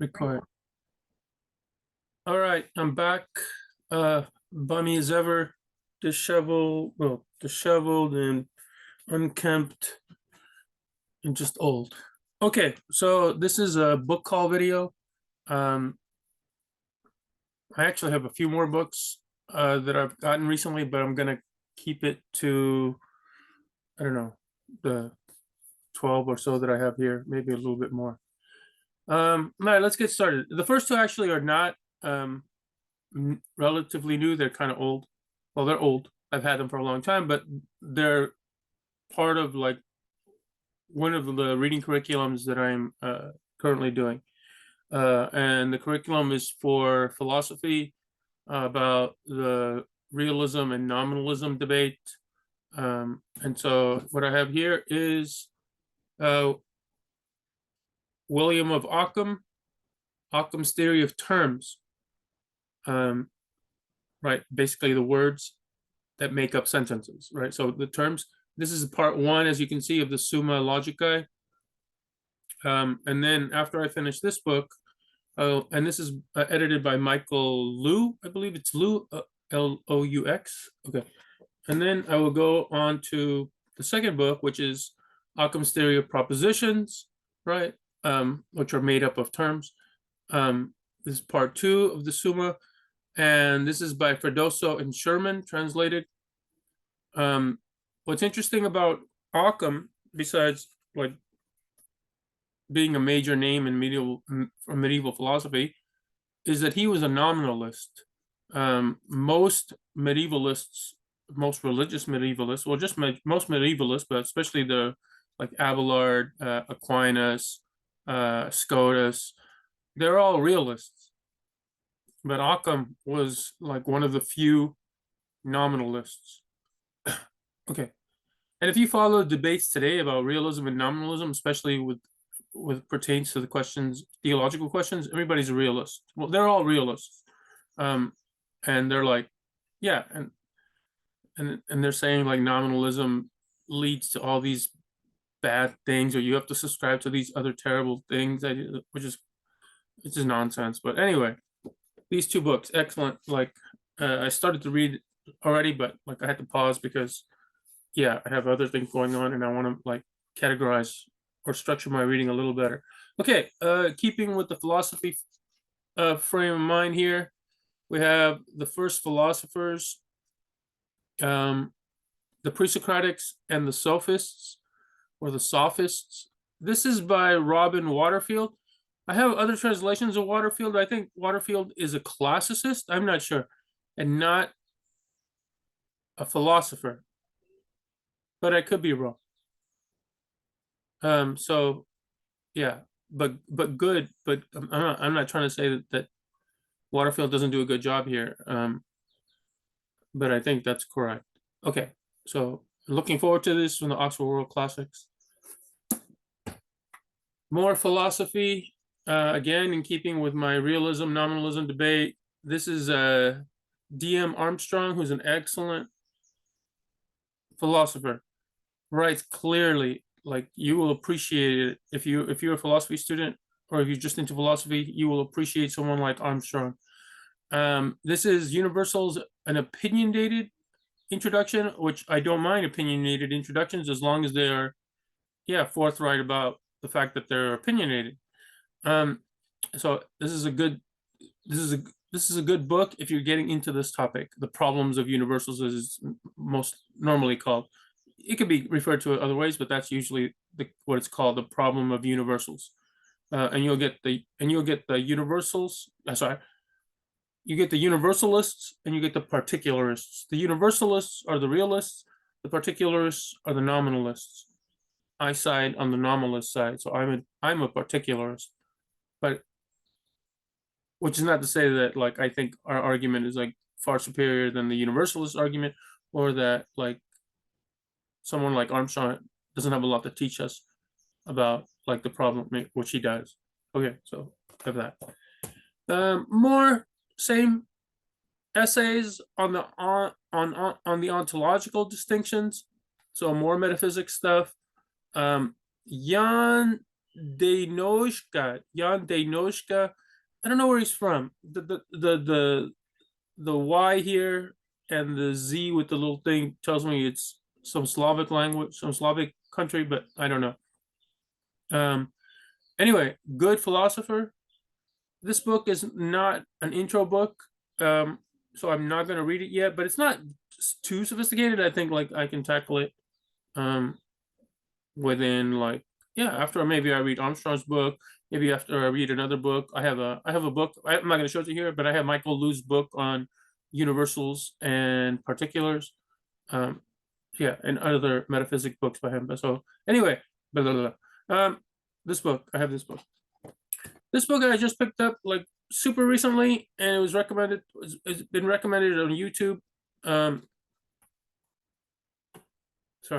Record. All right, I'm back. Bummy as ever, disheveled and unkempt and just old. Okay, so this is a book call video. I actually have a few more books that I've gotten recently, but I'm gonna keep it to, I don't know, the 12 or so that I have here, maybe a little bit more. All right, let's get started. The first two actually are not relatively new. They're kind of old. Well, they're old. I've had them for a long time, but they're part of like one of the reading curriculums that I'm currently doing. And the curriculum is for philosophy about the realism and nominalism debate. And so what I have here is William of Occam's theory of terms. Right, basically the words that make up sentences, right? So the terms, this is part one, as you can see, of the Summa Logicae. And then after I finish this book, and this is edited by Michael Lou, I believe it's Lou, L-O-U-X. Okay. And then I will go on to the second book, which is Occam's theory of propositions, right? Which are made up of terms. This is part two of the Summa. And this is by Fredoso and Sherman, translated. What's interesting about Occam, besides like being a major name in medieval philosophy, is that he was a nominalist. Most medievalists, most religious medievalists, well, just most medievalists, but especially the like Abelard, Aquinas, Scotus, they're all realists. But Occam was like one of the few nominalists. Okay. And if you follow debates today about realism and nominalism, especially with pertains to the questions, theological questions, everybody's a realist. Well, they're all realists. And they're like, yeah, and they're saying like nominalism leads to all these bad things, or you have to subscribe to these other terrible things, which is it's just nonsense. But anyway, these two books, excellent. Like I started to read already, but like I had to pause because yeah, I have other things going on and I want to like categorize or structure my reading a little better. Okay, keeping with the philosophy frame of mind here, we have the first philosophers, the pre-Socratics and the sophists, or the sophists. This is by Robin Waterfield. I have other translations of Waterfield. I think Waterfield is a classicist. I'm not sure, and not a philosopher, but I could be wrong. So yeah, but good. But I'm not trying to say that Waterfield doesn't do a good job here. But I think that's correct. Okay, so looking forward to this from the Oxford World Classics. More philosophy, again, in keeping with my realism, nominalism debate. This is D.M. Armstrong, who's an excellent philosopher, writes clearly. Like you will appreciate it if you're a philosophy student, or if you're just into philosophy, you will appreciate someone like Armstrong. This is Universals, an opinionated introduction, which I don't mind opinionated introductions as long as they are, yeah, forthright about the fact that they're opinionated. So this is a good book if you're getting into this topic. The problems of universals is most normally called. It could be referred to other ways, but that's usually what it's called, the problem of universals. And you'll get the universals. Sorry, you get the universalists and you get the particularists. The universalists are the realists. The particularists are the nominalists. I side on the nominalist side, so I'm a particularist, but which is not to say that like I think our argument is like far superior than the universalist argument, or that like someone like Armstrong doesn't have a lot to teach us about like the problem, which he does. Okay, so have that. More same essays on the ontological distinctions, so more metaphysics stuff. Jan Jan Denoshka. I don't know where he's from. The Y here and the Z with the little thing tells me it's some Slavic language, some Slavic country, but I don't know. Anyway, good philosopher. This book is not an intro book, so I'm not going to read it yet, but it's not too sophisticated. I think like I can tackle it within like, yeah, after maybe I read Armstrong's book, maybe after I read another book. I have a book. I'm not going to show it to you here, but I have Michael Liu's book on universals and particulars. Yeah, and other metaphysics books by him. So anyway, blah, blah, blah. This book, I have this book. This book I just picked up like super recently, and it was recommended. It's been recommended on YouTube. Sorry,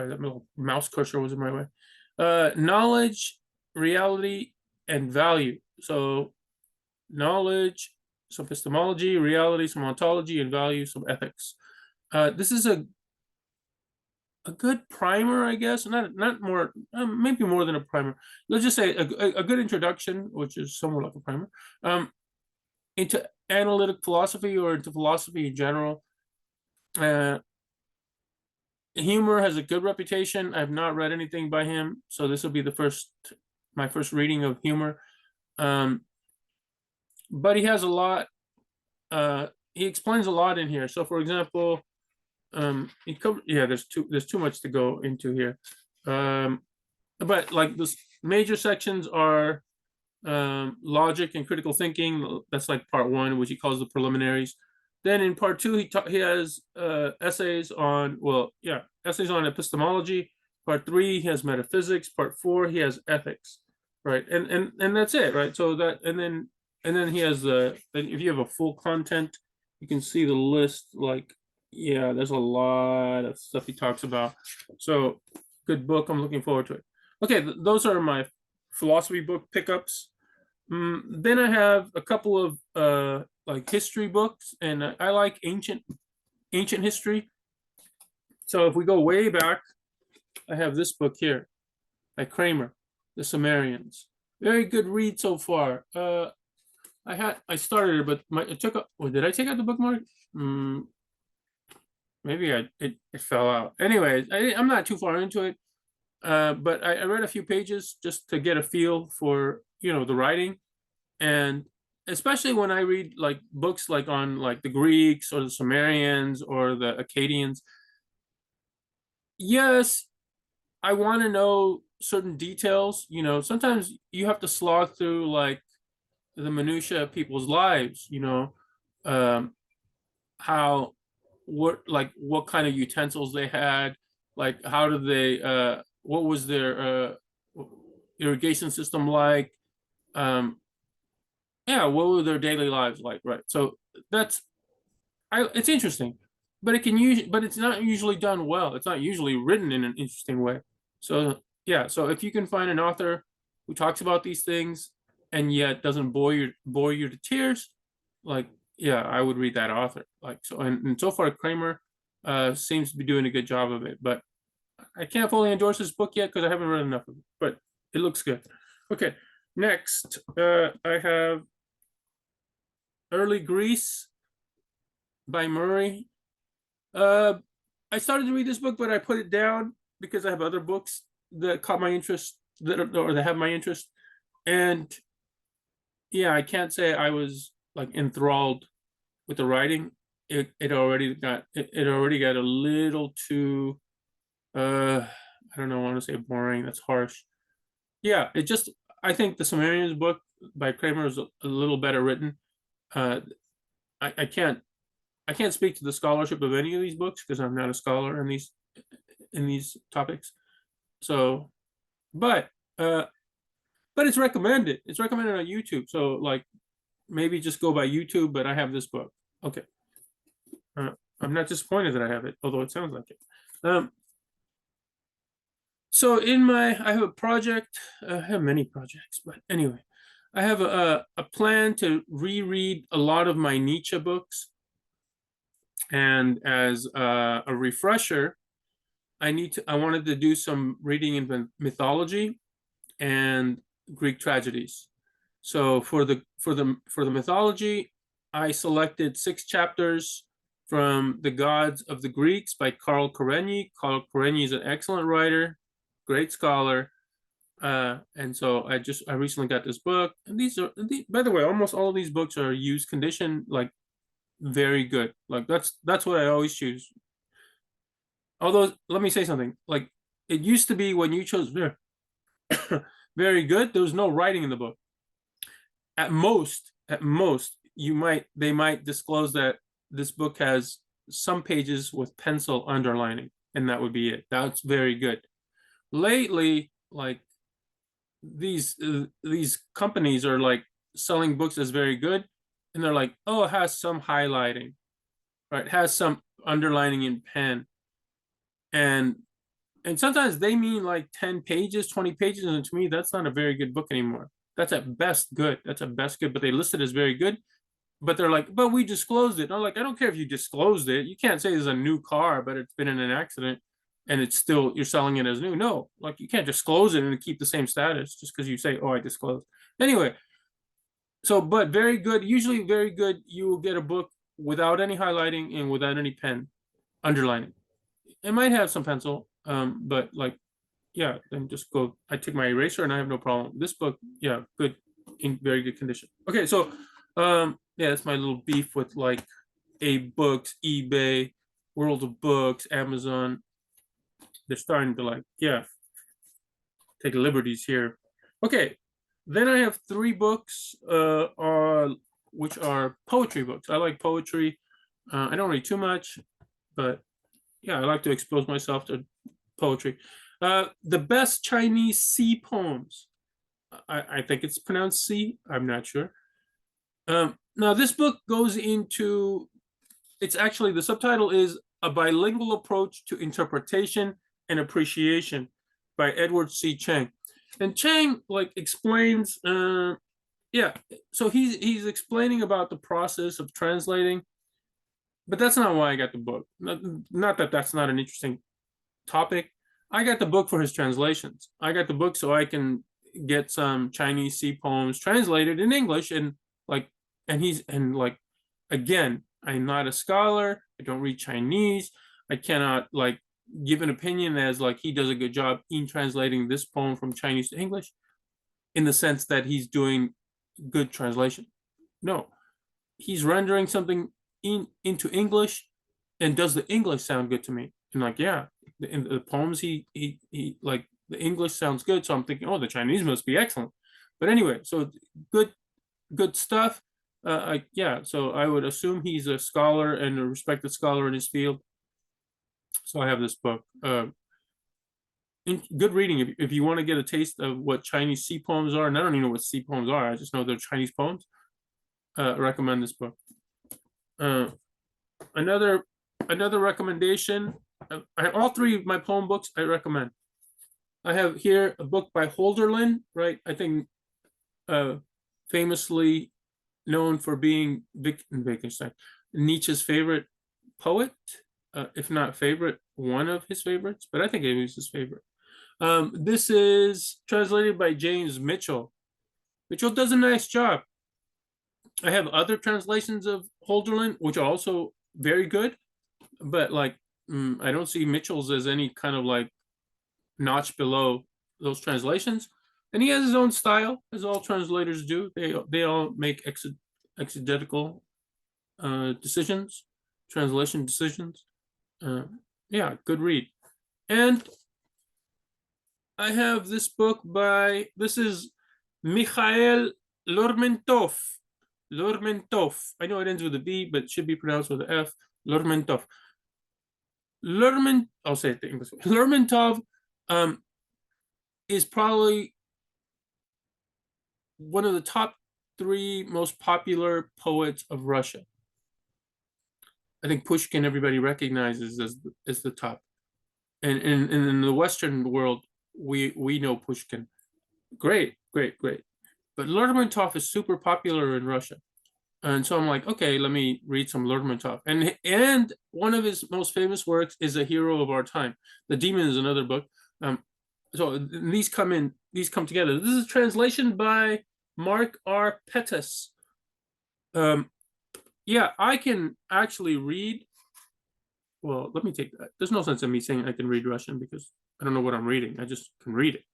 that little mouse cursor was in my way. Knowledge, reality, and value. So knowledge, some epistemology, reality, some ontology, and value, some ethics. This is a good primer, I guess. Not more, maybe more than a primer. Let's just say a good introduction, which is somewhat like a primer, into analytic philosophy or into philosophy in general. Humor has a good reputation. I've not read anything by him, so this will be my first reading of humor. But he has a lot. He explains a lot in here. So, for example, there's too much to go into here. But like the major sections are logic and critical thinking. That's like part one, which he calls the preliminaries. Then in part two, he has essays on essays on epistemology. Part three, he has metaphysics. Part four, he has ethics, right? And that's it, right? So that and then he has if you have a full content, you can see the list. Like, yeah, there's a lot of stuff he talks about. So good book. I'm looking forward to it. Okay, those are my philosophy book pickups. Then I have a couple of like history books, and I like ancient history. So if we go way back, I have this book here by Kramer, The Sumerians. Very good read so far. I started it, but it took up. Did I take out the bookmark? Maybe it fell out. Anyways, I'm not too far into it, but I read a few pages just to get a feel for the writing. And especially when I read like books like on like the Greeks or the Sumerians or the Akkadians, yes, I want to know certain details. Sometimes you have to slog through like the minutia of people's lives. What kind of utensils they had, like how did they what was their irrigation system like, what were their daily lives like, right? So it's interesting, but it's not usually done well. It's not usually written in an interesting way. So so if you can find an author who talks about these things and yet doesn't bore you to tears, like, I would read that author. Like, so, and so far Kramer seems to be doing a good job of it, but I can't fully endorse this book yet because I haven't read enough of it, but it looks good. Okay, next I have Early Greece by Murray. I started to read this book, but I put it down because I have other books that caught my interest, that have my interest. And I can't say I was like enthralled with the writing. It already got a little too I don't know, I want to say boring. That's harsh. I think the Sumerians book by Kramer is a little better written. I can't speak to the scholarship of any of these books because I'm not a scholar in these topics. So, but it's recommended. It's recommended on YouTube. So like maybe just go by YouTube. But I have this book. Okay. I'm not disappointed that I have it, although it sounds like it. So I have a project. I have many projects, but anyway, I have a plan to reread a lot of my Nietzsche books. And as a refresher, I wanted to do some reading in mythology, and Greek tragedies. So for the mythology, I selected 6 chapters from The Gods of the Greeks by Carl Karenyi. Carl Karenyi is an excellent writer, great scholar. And so I recently got this book. And by the way, almost all of these books are used condition, like very good. Like that's what I always choose. Although, let me say something. Like, it used to be when you chose very good, there was no writing in the book. At most, they might disclose that this book has some pages with pencil underlining, and that would be it. That's very good. Lately, like, these companies are like selling books as very good, and they're like, oh, it has some highlighting, right? It has some underlining in pen, and sometimes they mean like 10 pages, 20 pages, and to me, that's not a very good book anymore. That's at best good. That's at best good, but they list it as very good. But they're like, but we disclosed it. And I'm like, I don't care if you disclosed it. You can't say it's a new car, but it's been in an accident and it's still, you're selling it as new. No, like, you can't disclose it and keep the same status just because you say, oh, I disclosed. Anyway, so, but very good, usually very good, you will get a book without any highlighting and without any pen underlining. It might have some pencil, but like, yeah, then just go. I take my eraser and I have no problem. This book, yeah, good, in very good condition. Okay, so yeah, that's my little beef with like Books, eBay, World of Books, Amazon. They're starting to, like, yeah, take liberties here. Okay, then I have 3 books which are poetry books. I like poetry. I don't read too much, but yeah, I like to expose myself to poetry. The best Chinese sea poems. I think it's pronounced sea. I'm not sure. Now, this book goes into, it's actually, the subtitle is A Bilingual Approach to Interpretation and Appreciation by Edward C. Chang. And Chang, like, explains, yeah, so he's explaining about the process of translating, but that's not why I got the book. Not that that's not an interesting topic. I got the book for his translations. I got the book so I can get some Chinese sea poems translated in English, and like, and like, again, I'm not a scholar. I don't read Chinese. I cannot, like, give an opinion as like he does a good job in translating this poem from Chinese to English, in the sense that he's doing good translation. No, he's rendering something into English, and does the English sound good to me? And like, yeah, in the poems he like, the English sounds good, so I'm thinking, oh, the Chinese must be excellent. But anyway, so good stuff. Yeah, so I would assume he's a scholar and a respected scholar in his field. So I have this book. Good reading if you want to get a taste of what Chinese sea poems are. And I don't even know what sea poems are. I just know they're Chinese poems. Recommend this book. Another recommendation. I have all 3 of my poem books I recommend. I have here a book by Holderlin, right? I think famously known for being Wittgenstein, Nietzsche's favorite poet, if not favorite, one of his favorites, but I think it was his favorite. This is translated by James Mitchell. Mitchell does a nice job. I have other translations of Holderlin, which are also very good, but like, I don't see Mitchell's as any kind of like notch below those translations. And he has his own style, as all translators do. They all make exegetical decisions, translation decisions. Yeah, good read. And I have this book this is Mikhail Lermontov. Lermontov. I know it ends with a B, but it should be pronounced with an F. Lermontov. I'll say it the English way. Lermontov is probably one of the top 3 most popular poets of Russia. I think Pushkin everybody recognizes as the top. And in the Western world, we know Pushkin. Great. But Lermontov is super popular in Russia. And so I'm like, okay, let me read some Lermontov. And one of his most famous works is A Hero of Our Time. The Demon is another book. So these come together. This is a translation by Mark R. Pettis. Yeah, I can actually read. Well, let me take that. There's no sense in me saying I can read Russian because I don't know what I'm reading. I just can read it,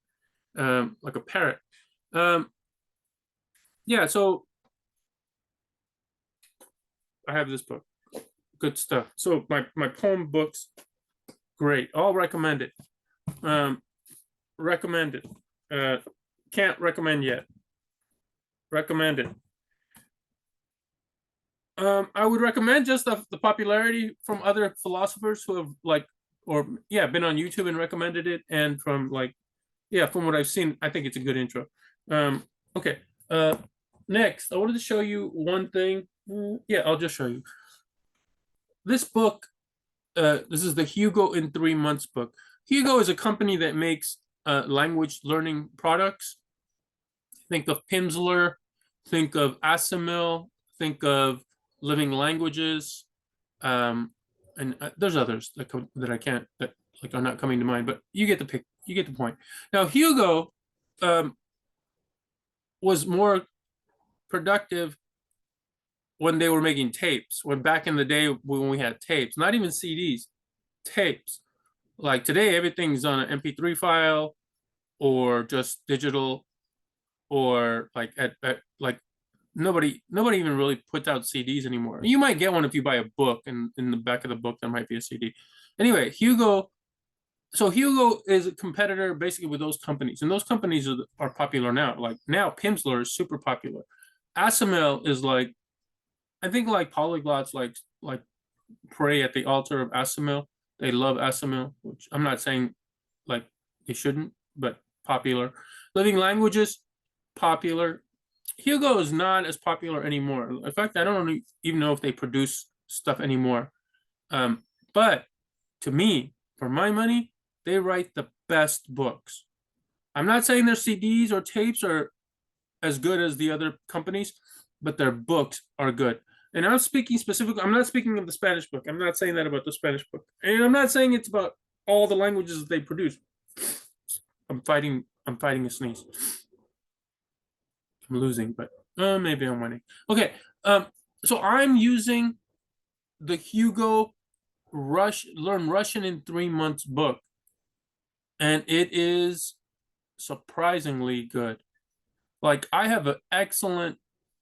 like a parrot. Um, yeah, so I have this book. Good stuff. So my poem books, great. All recommended. Recommended. Can't recommend yet. Recommended. I would recommend just the popularity from other philosophers who have been on YouTube and recommended it, and from from what I've seen, I think it's a good intro. Okay. Next, I wanted to show you one thing. Yeah, I'll just show you this book. This is the Hugo in 3 months book. Hugo is a company that makes language learning products. Think of Pimsleur, think of Asimil, think of Living Languages, and there's others that I can't that are not coming to mind. But you get the pick. You get the point. Now Hugo was more productive when they were making tapes. When back in the day when we had tapes, not even CDs, tapes. Like today, everything's on an MP3 file or just digital, or like nobody even really puts out CDs anymore. You might get one if you buy a book, and in the back of the book there might be a CD. Anyway, Hugo. So Hugo is a competitor basically with those companies, and those companies are popular now. Like now, Pimsleur is super popular. Asimil is like, I think like polyglots like pray at the altar of Asimil. They love Asimil, which I'm not saying like they shouldn't, but popular. Living Languages, popular. Hugo is not as popular anymore. In fact, I don't even know if they produce stuff anymore. But to me, for my money, they write the best books. I'm not saying their CDs or tapes are as good as the other companies, but their books are good. And I'm speaking specifically, I'm not speaking of the Spanish book. I'm not saying that about the Spanish book. And I'm not saying it's about all the languages that they produce. I'm fighting a sneeze. I'm losing, but maybe I'm winning. Okay. So I'm using the Hugo Learn Russian in 3 months book, and it is surprisingly good. Like I have an excellent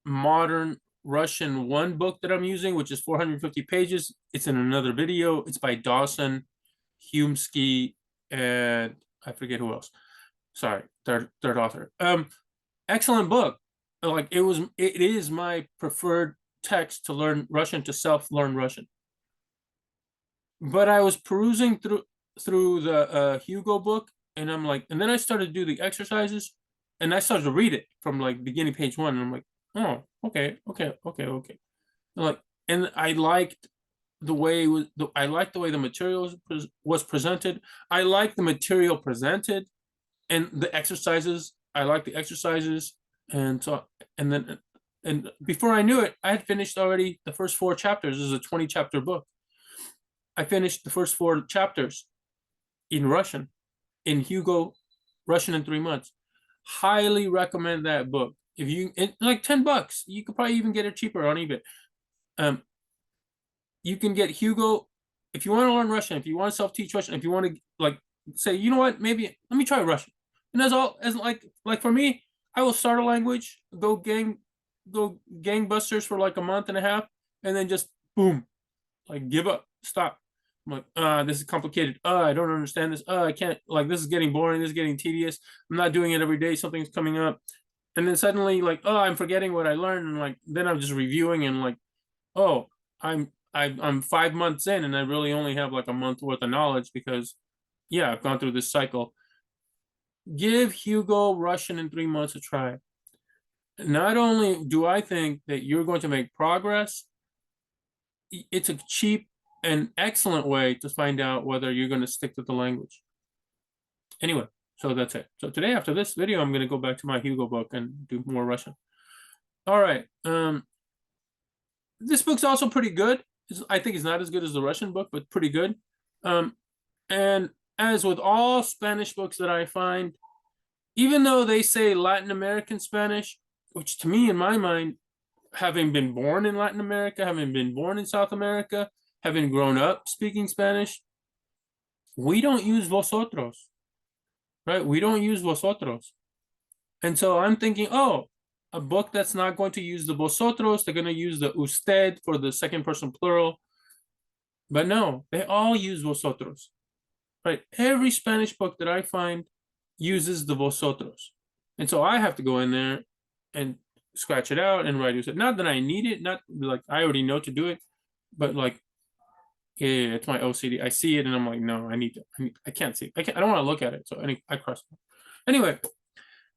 modern Russian 1 book that I'm using, which is 450 pages. It's in another video. It's by Dawson, Humsky, and I forget who else. Sorry, third author. Excellent book. Like it is my preferred text to learn Russian, to self-learn Russian. But I was perusing through the Hugo book, and I'm like, and then I started to do the exercises, and I started to read it from like beginning page 1, and I'm like, oh, okay. And I liked the way I liked the way the material was presented. I liked the material presented, and the exercises. I liked the exercises, and so and before I knew it, I had finished already the first 4 chapters. This is a 20 chapter book. I finished the first 4 chapters in Russian, in Hugo Russian in 3 months. Highly recommend that book. If you like $10, you could probably even get it cheaper on eBay. You can get Hugo if you want to learn Russian, if you want to self-teach Russian, if you want to like say, you know what, maybe let me try Russian. And as for me, I will start a language, go gangbusters for like a month and a half, and then just boom, like give up, stop. I'm like, this is complicated. I don't understand this. I can't, like, this is getting boring. This is getting tedious. I'm not doing it every day. Something's coming up. And then suddenly, like, I'm forgetting what I learned. And like, then I'm just reviewing and like, oh, I'm 5 months in and I really only have like a month worth of knowledge because, yeah, I've gone through this cycle. Give Hugo Russian in 3 months a try. Not only do I think that you're going to make progress, it's a cheap and excellent way to find out whether you're going to stick to the language. Anyway, so that's it. So today, after this video, I'm going to go back to my Hugo book and do more Russian. All right. This book's also pretty good. I think it's not as good as the Russian book, but pretty good. And as with all Spanish books that I find, even though they say Latin American Spanish, which to me, in my mind, having been born in Latin America, having been born in South America, having grown up speaking Spanish, we don't use vosotros, right? We don't use vosotros. And so I'm thinking, oh, a book that's not going to use the vosotros, they're going to use the usted for the second person plural. But no, they all use vosotros, right? Every Spanish book that I find uses the vosotros. And so I have to go in there and scratch it out and write usted. Not that I need it, not like I already know to do it, but like, yeah, it's my OCD. I see it and I'm like, no, I can't see it. I don't want to look at it. So I cross it. Anyway,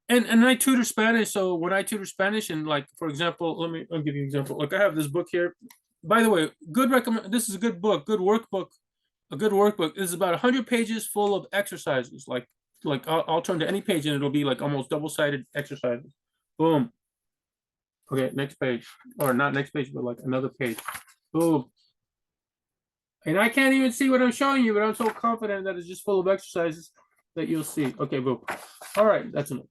and I tutor Spanish. So when I tutor Spanish, and like, for example, I'll give you an example. Like I have this book here. By the way, this is a good book, good workbook, a good workbook. This is about 100 pages full of exercises. Like I'll turn to any page and it'll be like almost double-sided exercises. Boom. Okay, next page. Or not next page, but like another page. Boom. And I can't even see what I'm showing you, but I'm so confident that it's just full of exercises that you'll see. Okay, boom. All right, that's enough.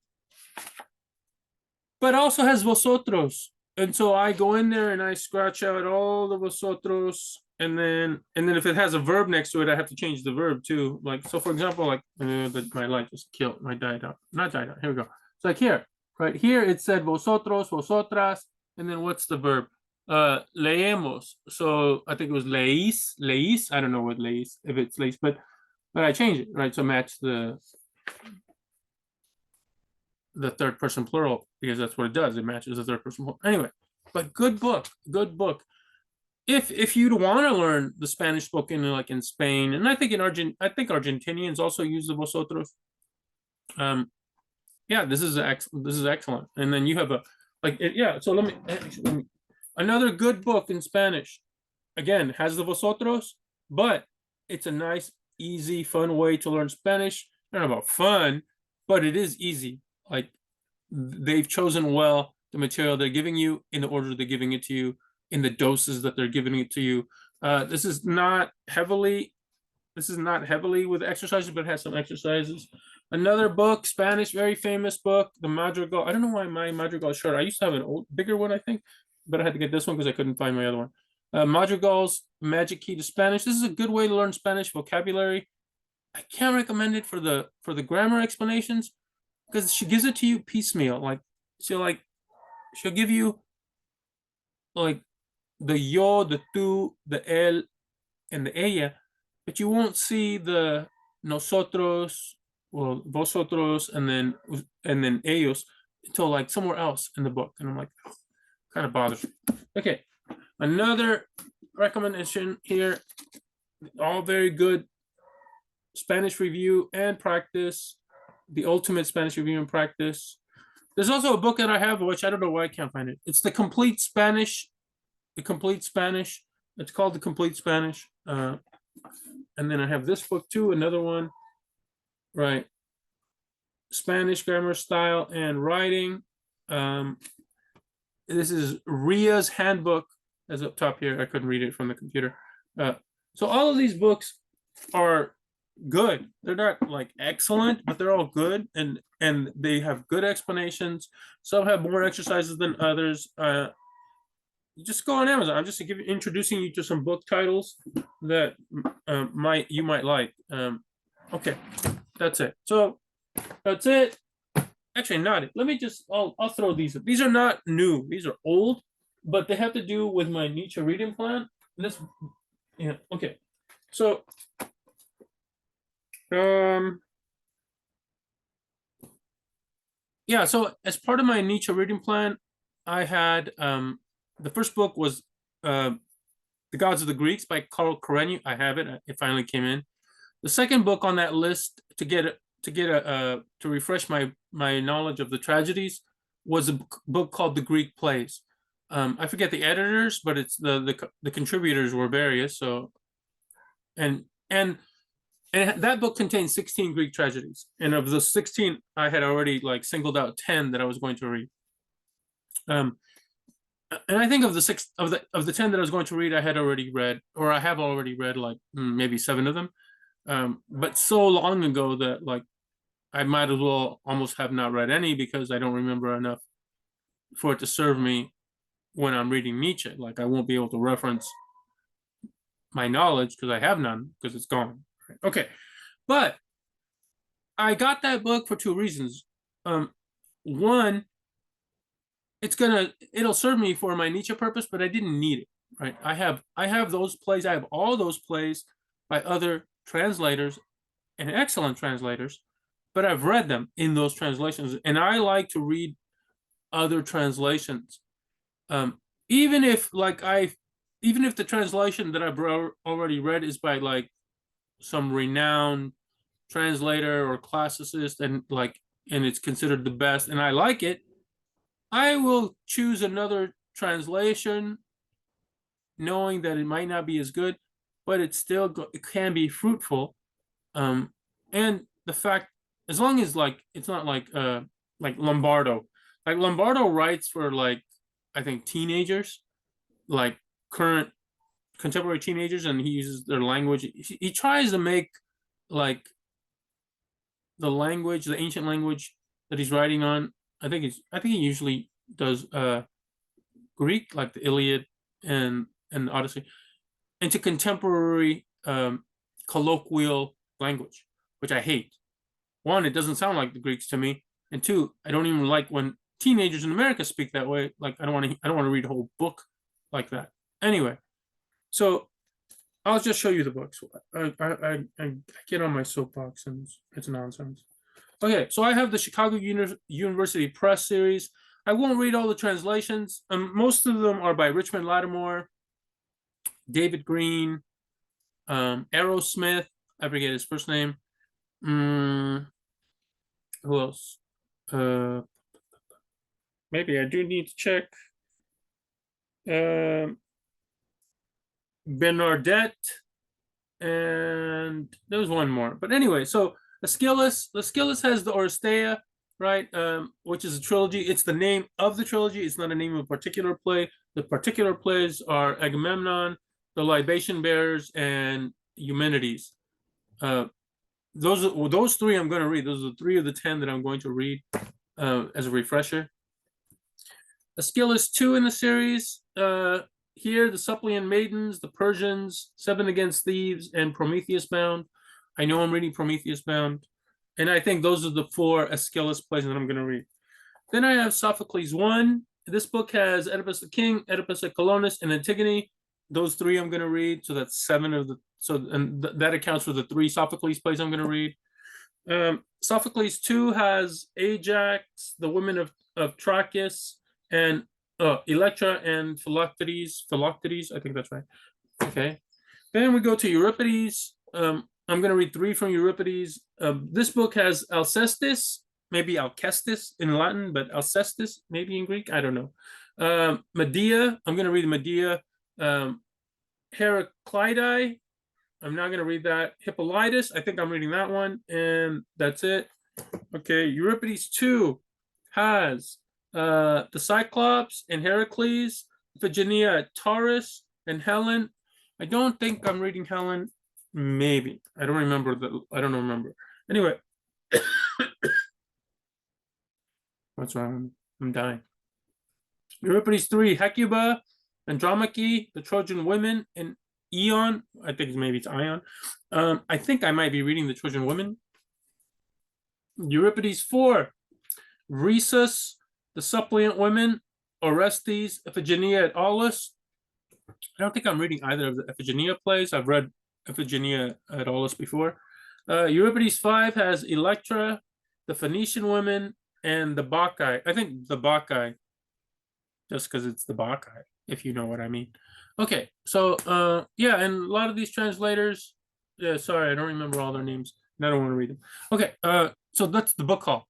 But also has vosotros. And so I go in there and I scratch out all the vosotros. And then if it has a verb next to it, I have to change the verb too. Like, so for example, like my light just killed, my died out. Not died out. Here we go. It's like here, right here, it said vosotros, vosotras. And then what's the verb? Leemos. So I think it was leís. I don't know what leís, if it's leís, but I changed it, right? So match the third person plural, because that's what it does. It matches the third person plural. Anyway, but good book. If you'd want to learn the Spanish spoken like in Spain, and I think Argentinians also use the vosotros. Yeah, this is excellent. And then you have so let me another good book in Spanish. Again, has the vosotros, but it's a nice, easy, fun way to learn Spanish. I don't know about fun, but it is easy. Like they've chosen well the material they're giving you in the order they're giving it to you, in the doses that they're giving it to you. This is not heavily with exercises, but it has some exercises. Another book, Spanish, very famous book, the Madrigal. I don't know why my Madrigal is short. I used to have an bigger one, I think, but I had to get this one because I couldn't find my other one. Madrigal's Magic Key to Spanish. This is a good way to learn Spanish vocabulary. I can't recommend it for the grammar explanations, because she gives it to you piecemeal. Like she'll give you like the yo, the tú, the él, and the ella, but you won't see the nosotros, well, vosotros, and then ellos until like somewhere else in the book. And I'm like, oh, kind of bothers me. Okay, another recommendation here, all very good Spanish review and practice, the ultimate Spanish review and practice. There's also a book that I have, which I don't know why I can't find it. It's The Complete Spanish. It's called The Complete Spanish. And then I have this book too, another one, right? Spanish Grammar, Style, and Writing. This is Ria's Handbook, as up top here. I couldn't read it from the computer. So all of these books are good. They're not like excellent, but they're all good, and they have good explanations. Some have more exercises than others. Just go on Amazon. I'm just introducing you to some book titles that you might like. Okay, that's it. So that's it. Actually, not it. Let me just I'll throw these. These are not new. These are old, but they have to do with my Nietzsche reading plan. Okay. So yeah, so as part of my Nietzsche reading plan, I had the first book was The Gods of the Greeks by Carl Karenyi. I have it. It finally came in. The second book on that list to refresh my knowledge of the tragedies was a book called The Greek Plays. I forget the editors, but it's the contributors were various. So and that book contains 16 Greek tragedies, and of the 16, I had already like singled out 10 that I was going to read. And I think of the 10 that I was going to read, I have already read like maybe 7 of them. but so long ago that like I might as well almost have not read any because I don't remember enough for it to serve me when I'm reading Nietzsche. Like I won't be able to reference my knowledge because I have none because it's gone. Okay, but I got that book for two reasons. One, it'll serve me for my Nietzsche purpose, but I didn't need it. Right? I have those plays. I have all those plays by other translators and excellent translators, but I've read them in those translations, and I like to read other translations. Um, even if even if the translation that I've already read is by like some renowned translator or classicist, and it's considered the best, and I like it, I will choose another translation, knowing that it might not be as good, but it can be fruitful. And the fact, as long as like it's not like Lombardo, like Lombardo writes for like I think teenagers, like current contemporary teenagers, and he uses their language. He tries to make like the ancient language that he's writing on. I think he usually does Greek, like the Iliad and the Odyssey, into contemporary colloquial language, which I hate. One, it doesn't sound like the Greeks to me, and two, I don't even like when teenagers in America speak that way. Like I don't want to read a whole book like that. Anyway, so I'll just show you the books. I get on my soapbox and it's nonsense. Okay, so I have the Chicago University Press series. I won't read all the translations. Most of them are by Richmond Lattimore, David Green, Aerosmith. I forget his first name. Who else? Uh, Maybe I do need to check. Bernadette, and there was one more. But anyway, so Aeschylus has the Oresteia, right? Which is a trilogy. It's the name of the trilogy. It's not a name of a particular play. The particular plays are Agamemnon, the Libation Bearers, and Eumenides. Those three I'm going to read. Those are the 3 of the 10 that I'm going to read as a refresher. Aeschylus 2 in the series. Here, the Suppliant Maidens, the Persians, 7 Against Thebes, and Prometheus Bound. I know I'm reading Prometheus Bound, and I think those are the 4 Aeschylus plays that I'm going to read. Then I have Sophocles 1. This book has Oedipus the King, Oedipus at Colonus, and Antigone. Those 3 I'm going to read. So that's 7 of the that accounts for the 3 Sophocles plays I'm going to read. Sophocles 2 has Ajax, the women of Trachis, and Electra and Philoctetes, I think that's right. Okay. Then we go to Euripides. I'm going to read 3 from Euripides. This book has Alcestis, maybe Alcestis in Latin, but Alcestis maybe in Greek. I don't know. Medea. I'm going to read Medea. Heraclidae. I'm not going to read that. Hippolytus. I think I'm reading that one, and that's it. Okay. Euripides 2 has the Cyclops and Heracles, Iphigenia at Taurus, and Helen. I don't think I'm reading Helen. Maybe. I don't remember. I don't remember. Anyway. What's wrong? I'm dying. Euripides 3, Hecuba, Andromache, the Trojan women, and Ion. I think maybe it's Ion. I think I might be reading the Trojan women. Euripides 4, Rhesus, the Suppliant Women, Orestes, Iphigenia at Aulis. I don't think I'm reading either of the Iphigenia plays. I've read Iphigenia at Aulis before. Euripides 5 has Electra, the Phoenician women, and the Bacchae. I think the Bacchae, just because it's the Bacchae, if you know what I mean. Okay, so yeah, and a lot of these translators, yeah, sorry, I don't remember all their names, and I don't want to read them. Okay, so that's the book haul.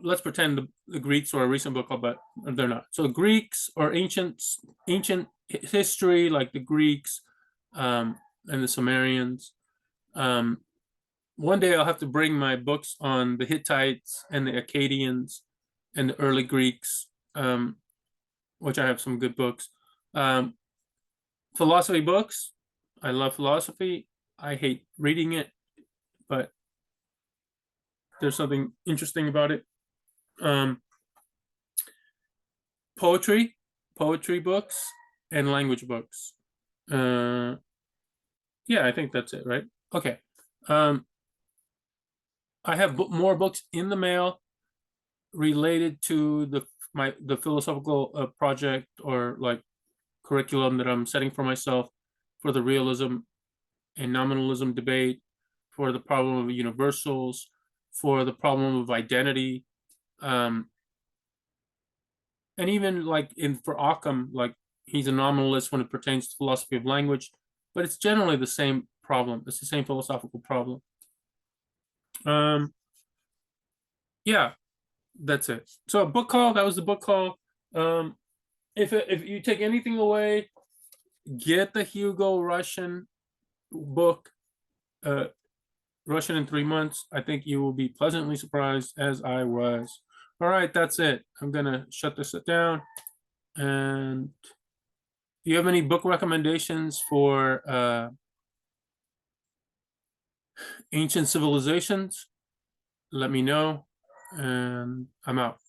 Let's pretend the Greeks are a recent book, but they're not. So Greeks or ancient history, like the Greeks and the Sumerians. One day I'll have to bring my books on the Hittites and the Akkadians and the early Greeks, which I have some good books. Philosophy books. I love philosophy. I hate reading it, but there's something interesting about it. Poetry, poetry books, and language books. Yeah, I think that's it, right? Okay. I have more books in the mail related to the philosophical project or like curriculum that I'm setting for myself for the realism and nominalism debate, for the problem of universals, for the problem of identity, um, and even like for Occam, like he's a nominalist when it pertains to philosophy of language, but it's generally the same problem. It's the same philosophical problem. Um, yeah, that's it. So book call. That was the book call. Um, if you take anything away, get the Hugo Russian book, uh, Russian in 3 months. I think you will be pleasantly surprised, as I was. All right, that's it. I'm gonna shut this down. And do you have any book recommendations for ancient civilizations? Let me know, and I'm out.